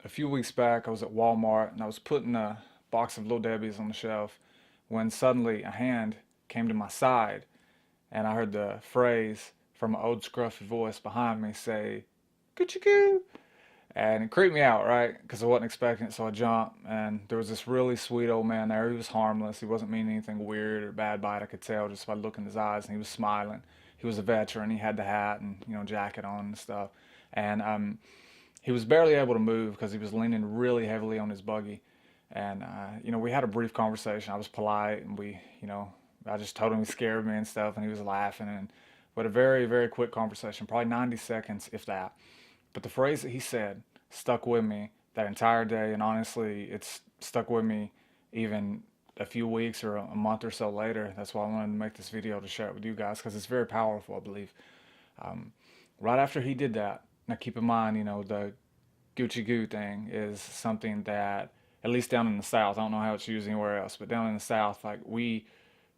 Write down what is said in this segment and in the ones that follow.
A few weeks back, I was at Walmart and I was putting a box of Little Debbie's on the shelf when suddenly a hand came to my side and I heard the phrase from an old scruffy voice behind me say, "Coochie coo." And it creeped me out, right? Because I wasn't expecting it, so I jumped. And there was this really sweet old man there. He was harmless. He wasn't meaning anything weird or bad by it. I could tell just by looking in his eyes. And he was smiling. He was a veteran. He had the hat and jacket on and stuff. And he was barely able to move because he was leaning really heavily on his buggy. And we had a brief conversation. I was polite, and I just told him he scared me and stuff, and he was laughing. But a very, very quick conversation, probably 90 seconds, if that. But the phrase that he said stuck with me that entire day, and honestly, it's stuck with me even a few weeks or a month or so later. That's why I wanted to make this video to share it with you guys because it's very powerful, I believe. Um, right after he did that, now keep in mind, the Gucci Goo thing is something that, at least down in the South, I don't know how it's used anywhere else, but down in the South, like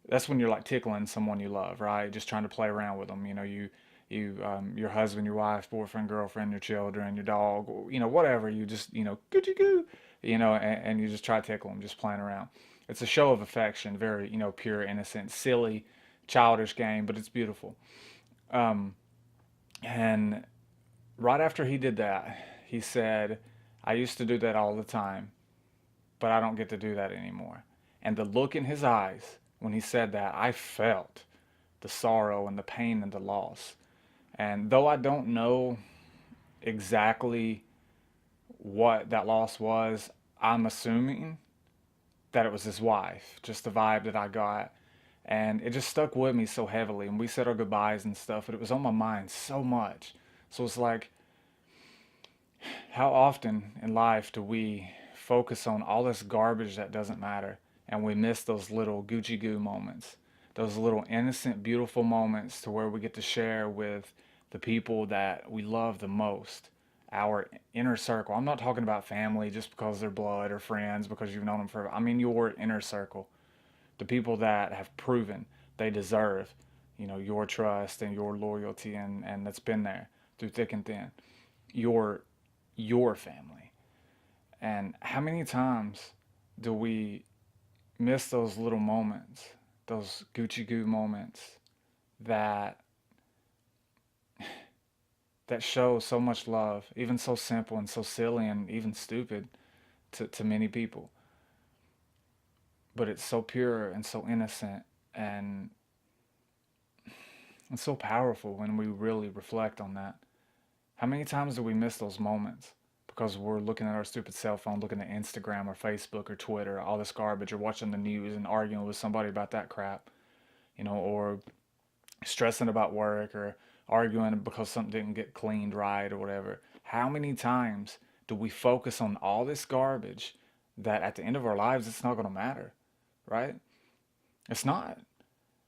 that's when you're like tickling someone you love, right? Just trying to play around with them. Your husband, your wife, boyfriend, girlfriend, your children, your dog, whatever. You just, Gucci Goo, and you just try to tickle them, just playing around. It's a show of affection, very, pure, innocent, silly, childish game, but it's beautiful. Um, and right after he did that, he said, "I used to do that all the time, but I don't get to do that anymore." And the look in his eyes when he said that, I felt the sorrow and the pain and the loss. And though I don't know exactly what that loss was, I'm assuming that it was his wife, just the vibe that I got. And it just stuck with me so heavily. And we said our goodbyes and stuff, but it was on my mind so much. So it's like, how often in life do we focus on all this garbage that doesn't matter and we miss those little Gucci goo moments, those little innocent, beautiful moments to where we get to share with the people that we love the most, our inner circle. I'm not talking about family just because they're blood or friends because you've known them forever. I mean your inner circle, the people that have proven they deserve, your trust and your loyalty and that's been there through thick and thin. Your your family. And how many times do we miss those little moments, those Gucci goo moments that show so much love, even so simple and so silly and even stupid to many people. But it's so pure and so innocent and it's so powerful when we really reflect on that. How many times do we miss those moments? Because we're looking at our stupid cell phone, looking at Instagram or Facebook or Twitter, all this garbage, or watching the news and arguing with somebody about that crap, or stressing about work or arguing because something didn't get cleaned right or whatever. How many times do we focus on all this garbage that at the end of our lives it's not going to matter, right? It's not.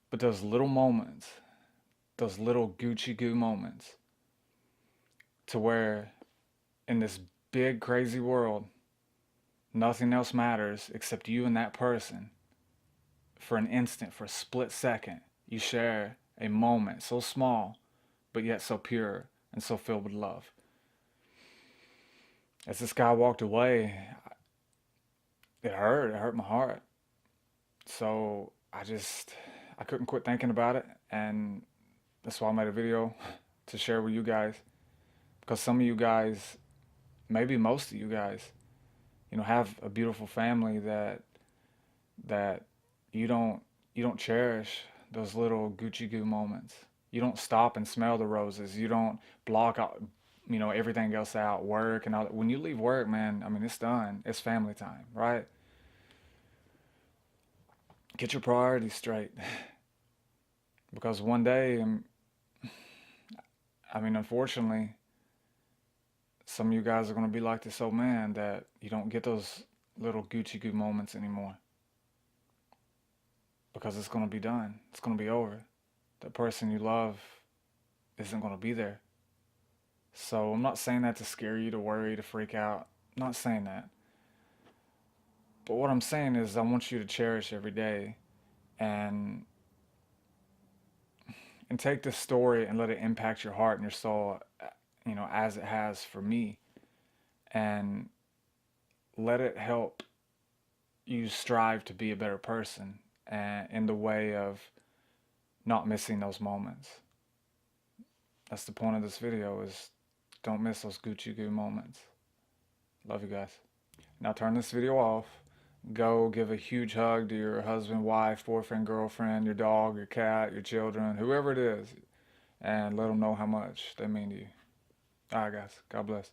But those little moments, those little Gucci goo moments, to where in this big crazy world, nothing else matters except you and that person. For an instant, for a split second, you share a moment so small, but yet so pure and so filled with love. As this guy walked away, it hurt. It hurt my heart. So I couldn't quit thinking about it. And that's why I made a video to share with you guys. Because some of you guys, maybe most of you guys, have a beautiful family that you don't you don't cherish those little Gucci goo moments. You don't stop and smell the roses. You don't block out everything else out, work and all that. When you leave work, man, I mean it's done. It's family time, right? Get your priorities straight because one day, I mean, unfortunately, some of you guys are going to be like this old man that you don't get those little Gucci goo moments anymore because it's going to be done. It's going to be over. The person you love isn't going to be there. So I'm not saying that to scare you, to worry, to freak out. I'm not saying that. But what I'm saying is I want you to cherish every day and take this story and let it impact your heart and your soul, as it has for me. And let it help you strive to be a better person, and in the way of not missing those moments. That's the point of this video, is don't miss those Gucci Goo moments. Love you guys. Now turn this video off. Go give a huge hug to your husband, wife, boyfriend, girlfriend, your dog, your cat, your children, whoever it is, and let them know how much they mean to you. Alright guys, God bless.